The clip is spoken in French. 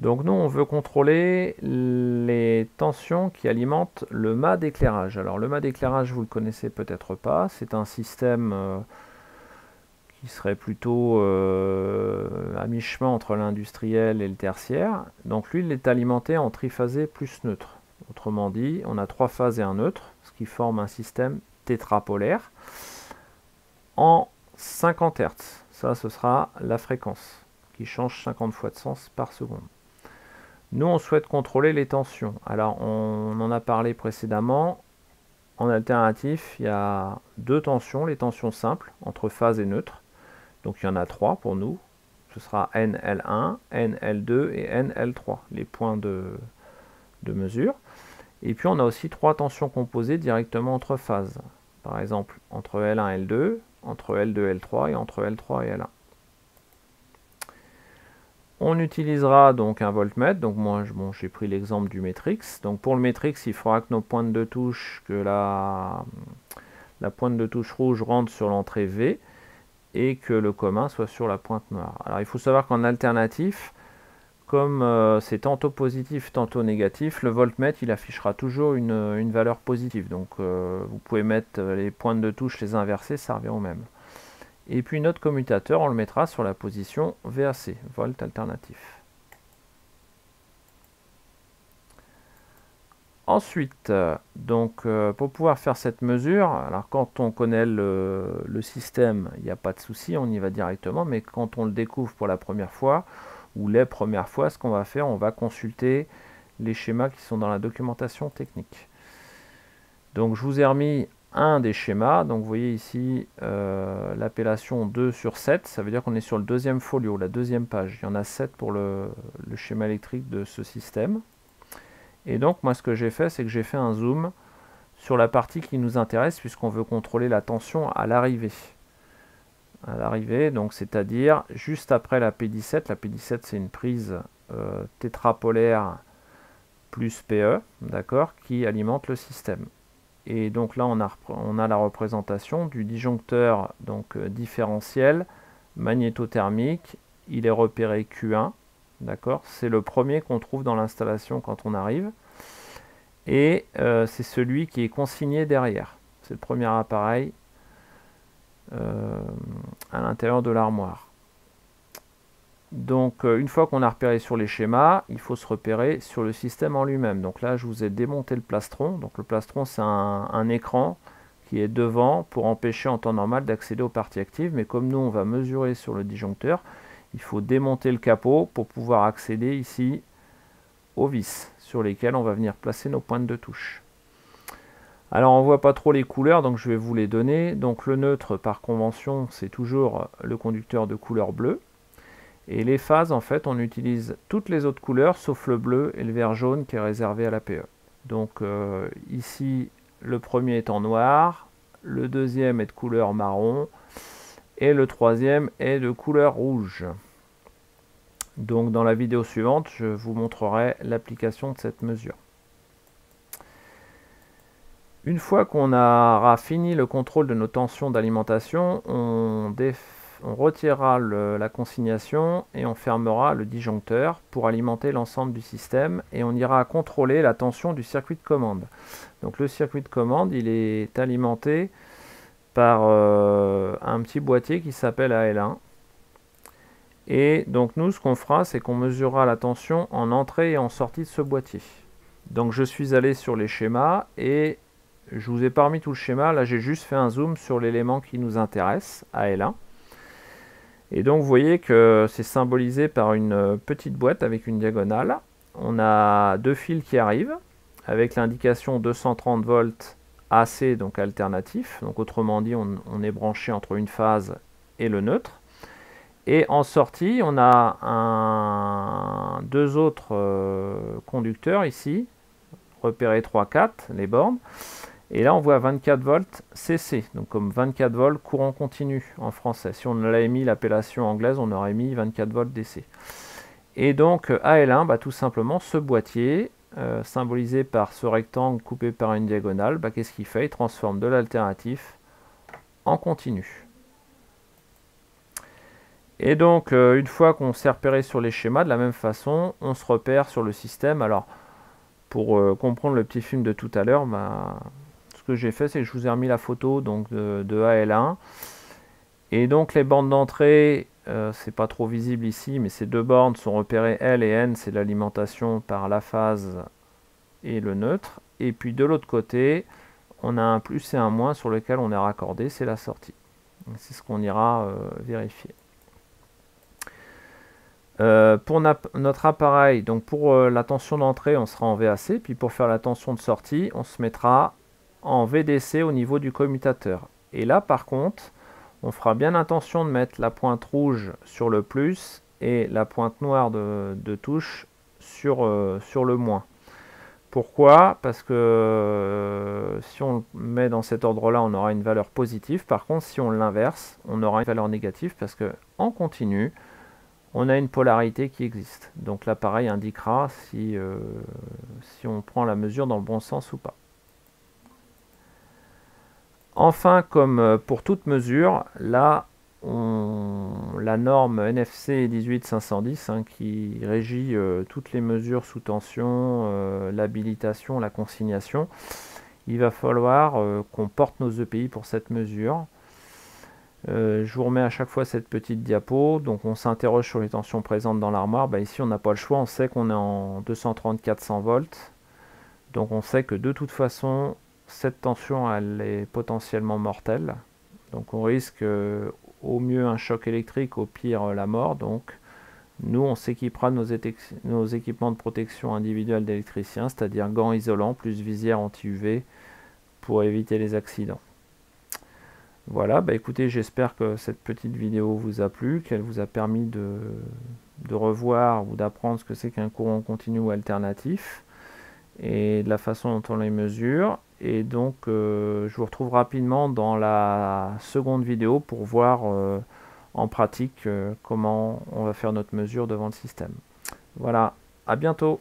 Donc nous, on veut contrôler les tensions qui alimentent le mât d'éclairage. Alors le mât d'éclairage, vous ne le connaissez peut-être pas. C'est un système qui serait plutôt à mi-chemin entre l'industriel et le tertiaire. Donc lui, il est alimenté en triphasé plus neutre. Autrement dit, on a 3 phases et un neutre, ce qui forme un système tétrapolaire en 50 Hz. Ça, ce sera la fréquence qui change 50 fois de sens par seconde. Nous, on souhaite contrôler les tensions. Alors, on en a parlé précédemment. En alternatif, il y a 2 tensions, les tensions simples, entre phase et neutre. Donc, il y en a 3 pour nous. Ce sera NL1, NL2 et NL3, les points de mesure. Et puis, on a aussi 3 tensions composées directement entre phases. Par exemple, entre L1 et L2, entre L2 et L3 et entre L3 et L1. On utilisera donc un voltmètre. Donc moi, j'ai pris l'exemple du Matrix. Donc pour le Matrix, il faudra que nos pointes de touche, que la pointe de touche rouge rentre sur l'entrée V et que le commun soit sur la pointe noire. Alors il faut savoir qu'en alternatif, comme c'est tantôt positif, tantôt négatif, le voltmètre il affichera toujours une valeur positive. Donc vous pouvez mettre les pointes de touche les inverser, ça revient au même. Et puis notre commutateur, on le mettra sur la position VAC, volt alternatif. Ensuite, donc, pour pouvoir faire cette mesure, alors quand on connaît le système, il n'y a pas de souci, on y va directement, mais quand on le découvre pour la première fois, ou les premières fois, ce qu'on va faire, on va consulter les schémas qui sont dans la documentation technique. Donc je vous ai remis un des schémas, donc vous voyez ici l'appellation 2/7, ça veut dire qu'on est sur le deuxième folio, la deuxième page. Il y en a 7 pour le schéma électrique de ce système. Et donc moi ce que j'ai fait, c'est que j'ai fait un zoom sur la partie qui nous intéresse, puisqu'on veut contrôler la tension à l'arrivée. À l'arrivée, donc c'est-à-dire juste après la P17. La P17 c'est une prise tétrapolaire plus PE, d'accord, qui alimente le système. Et donc là, on a la représentation du disjoncteur donc, différentiel magnétothermique. Il est repéré Q1, d'accord. C'est le premier qu'on trouve dans l'installation quand on arrive. Et c'est celui qui est consigné derrière. C'est le premier appareil à l'intérieur de l'armoire. Donc une fois qu'on a repéré sur les schémas, il faut se repérer sur le système en lui-même. Donc là je vous ai démonté le plastron. Donc le plastron c'est un écran qui est devant pour empêcher en temps normal d'accéder aux parties actives. Mais comme nous on va mesurer sur le disjoncteur, il faut démonter le capot pour pouvoir accéder ici aux vis sur lesquelles on va venir placer nos pointes de touche. Alors on ne voit pas trop les couleurs, donc je vais vous les donner. Donc le neutre par convention c'est toujours le conducteur de couleur bleue. Et les phases, en fait, on utilise toutes les autres couleurs, sauf le bleu et le vert jaune qui est réservé à la PE. Donc ici, le premier est en noir, le deuxième est de couleur marron, et le troisième est de couleur rouge. Donc dans la vidéo suivante, je vous montrerai l'application de cette mesure. Une fois qu'on aura fini le contrôle de nos tensions d'alimentation, on retirera la consignation et on fermera le disjoncteur pour alimenter l'ensemble du système et on ira contrôler la tension du circuit de commande. Donc le circuit de commande, il est alimenté par un petit boîtier qui s'appelle AL1. Et donc nous, ce qu'on fera, c'est qu'on mesurera la tension en entrée et en sortie de ce boîtier. Donc je suis allé sur les schémas et je vous ai pas remis tout le schéma. Là, j'ai juste fait un zoom sur l'élément qui nous intéresse, AL1. Et donc vous voyez que c'est symbolisé par une petite boîte avec une diagonale. On a 2 fils qui arrivent avec l'indication 230 volts AC, donc alternatif. Donc autrement dit, on est branché entre une phase et le neutre. Et en sortie, on a 2 autres conducteurs ici, repérés 3, 4, les bornes. Et là, on voit 24 volts CC, donc comme 24 volts courant continu en français. Si on avait mis l'appellation anglaise, on aurait mis 24 volts DC. Et donc, AL1, bah, tout simplement, ce boîtier, symbolisé par ce rectangle coupé par une diagonale, bah, qu'est-ce qu'il fait? Il transforme de l'alternatif en continu. Et donc, une fois qu'on s'est repéré sur les schémas, de la même façon, on se repère sur le système. Alors, pour comprendre le petit film de tout à l'heure, ce que j'ai fait, c'est que je vous ai remis la photo donc, de AL1. Et donc, les bornes d'entrée, c'est pas trop visible ici, mais ces deux bornes sont repérées L et N, c'est l'alimentation par la phase et le neutre. Et puis, de l'autre côté, on a un plus et un moins sur lequel on est raccordé, c'est la sortie. C'est ce qu'on ira vérifier. Pour notre appareil, donc pour la tension d'entrée, on sera en VAC, puis pour faire la tension de sortie, on se mettra en VDC au niveau du commutateur. Et là, par contre, on fera bien attention de mettre la pointe rouge sur le plus et la pointe noire de touche sur le moins. Pourquoi? Parce que si on le met dans cet ordre-là, on aura une valeur positive. Par contre, si on l'inverse, on aura une valeur négative parce que en continu, on a une polarité qui existe. Donc l'appareil indiquera si on prend la mesure dans le bon sens ou pas. Enfin, comme pour toute mesure, là, la norme NFC 18510 qui régit toutes les mesures sous tension, l'habilitation, la consignation, il va falloir qu'on porte nos EPI pour cette mesure. Je vous remets à chaque fois cette petite diapo. Donc on s'interroge sur les tensions présentes dans l'armoire. Ici on n'a pas le choix, on sait qu'on est en 230-400 volts. Donc on sait que de toute façon cette tension elle est potentiellement mortelle. Donc on risque au mieux un choc électrique, au pire la mort. Donc nous on s'équipera de nos équipements de protection individuelle d'électricien, c'est-à-dire gants isolants plus visière anti-UV pour éviter les accidents. Voilà, écoutez, j'espère que cette petite vidéo vous a plu, qu'elle vous a permis de revoir ou d'apprendre ce que c'est qu'un courant continu ou alternatif et de la façon dont on les mesure. Et donc, je vous retrouve rapidement dans la seconde vidéo pour voir en pratique comment on va faire notre mesure devant le système. Voilà, à bientôt!